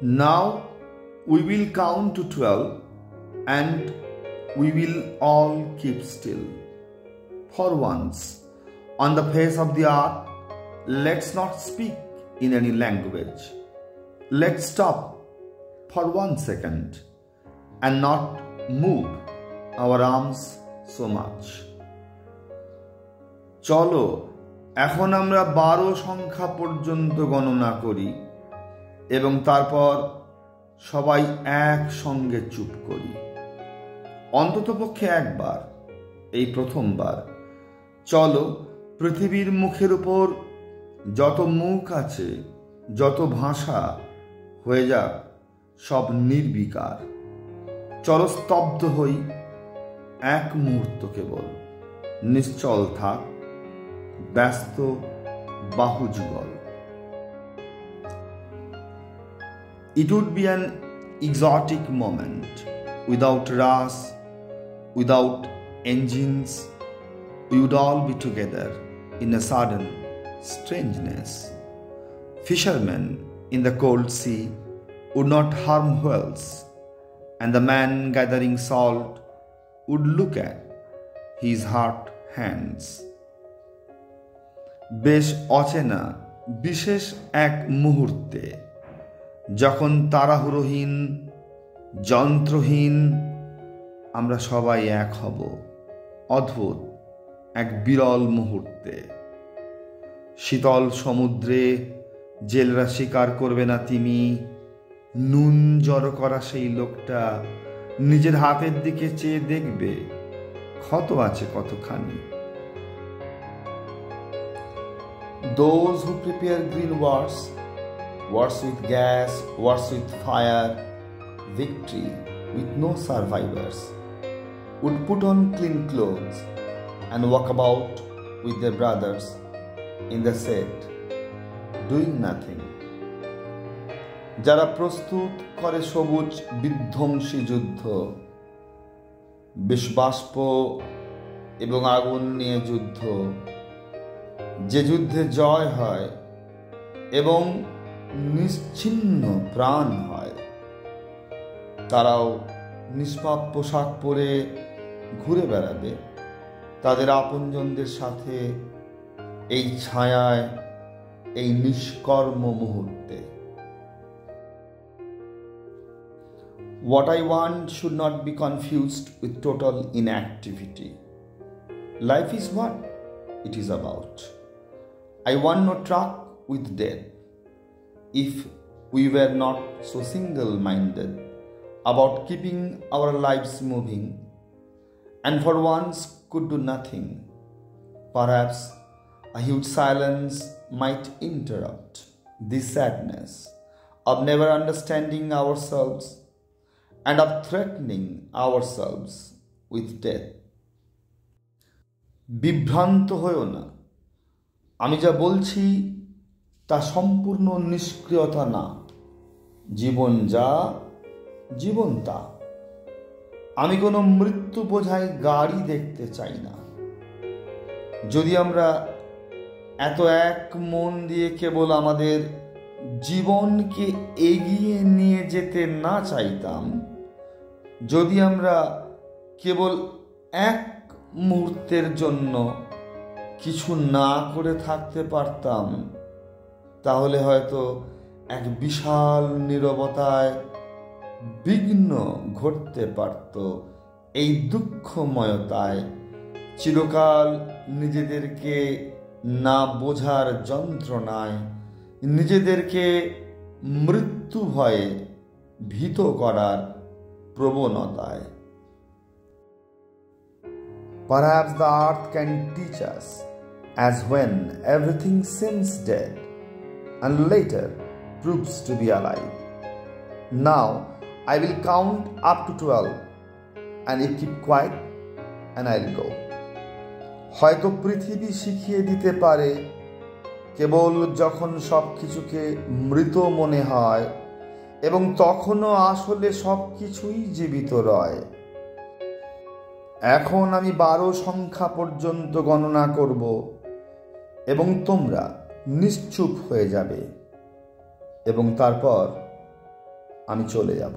Now we will count to 12 and we will all keep still. For once, on the face of the earth, let's not speak in any language. Let's stop for 1 second and not move our arms so much. চলো এখন আমরা 12 সংখ্যা পর্যন্ত গণনা করি এবং তারপর সবাই একসঙ্গে চুপ করি। অন্ততপক্ষে একবার, এই প্রথমবার। চলো পৃথিবীর মুখের উপর যত মুখ আছে, যত ভাষা হয়ে যাক সব নির্বিকার। চলো স্তব্ধ হই এক মুহূর্ত, কেবল নিশ্চল থাক ব্যস্ত বাহুযুগল। It would be an exotic moment, without rush, without engines. We would all be together in a sudden strangeness. Fishermen in the cold sea would not harm whales, and the man gathering salt would look at his hurt hands. বেশ অচেনা বিশেষ এক মুহূর্তে, যখন তাড়াহুড়োহীন যন্ত্রহীন আমরা সবাই এক হব, অদ্ভুত এক বিরল মুহূর্তে। শীতল সমুদ্রে জেলেরা শিকার করবে না তিমি, নুন জড়ো করা সেই লোকটা নিজের হাতের দিকে চেয়ে দেখবে ক্ষত আছে কতখানি। Those who prepare green wars with gas, wars with fire, victory with no survivors, would put on clean clothes and walk about with their brothers in the set, doing nothing. যারা প্রস্তুত করে সবুজ বিধ্বংসী যুদ্ধ, বিষবাষ্প এবং আগুন নিয়ে যুদ্ধ, যে যুদ্ধে জয় হয় এবং নিশ্চিহ্ন প্রাণ হয়, তারাও নিষ্পাপ পোশাক পরে ঘুরে বেড়াবে তাদের আপনজনদের সাথে এই ছায়ায়, এই নিষ্কর্ম মুহূর্তে। What I want should not be confused with total inactivity. Life is what it is about. I want no truck with death. If we were not so single-minded about keeping our lives moving, and for once could do nothing, perhaps a huge silence might interrupt this sadness of never understanding ourselves and of threatening ourselves with death. বিভ্রান্ত হয়ো না, আমি যা বলছি তা সম্পূর্ণ নিষ্ক্রিয়তা না। জীবন যা, জীবন তা। আমি কোনো মৃত্যু বোঝাই গাড়ি দেখতে চাই না। যদি আমরা এত এক মন দিয়ে কেবল আমাদের জীবনকে এগিয়ে নিয়ে যেতে না চাইতাম, যদি আমরা কেবল এক মুহূর্তের জন্য কিছু না করে থাকতে পারতাম, তাহলে হয়তো এক বিশাল নীরবতায় বিঘ্ন ঘটতে পারত। এই দুঃখময়তায় চিরকাল নিজেদেরকে না বোঝার যন্ত্রণায়, নিজেদেরকে মৃত্যু ভয়ে ভীত করার প্রবণতায়। Perhaps the earth can teach us, as when everything seems dead and later proves to be alive. Now I will count up to 12 and you keep quiet and I'll go. হয়তো পৃথিবী শিখিয়ে দিতে পারে, কেবল যখন সব কিছুকে মৃত মনে হয় এবং তখনও আসলে সব কিছুই জীবিত রয়। এখন আমি 12 সংখ্যা পর্যন্ত গণনা করব এবং তোমরা নিশ্চুপ হয়ে যাবে এবং তারপর আমি চলে যাব।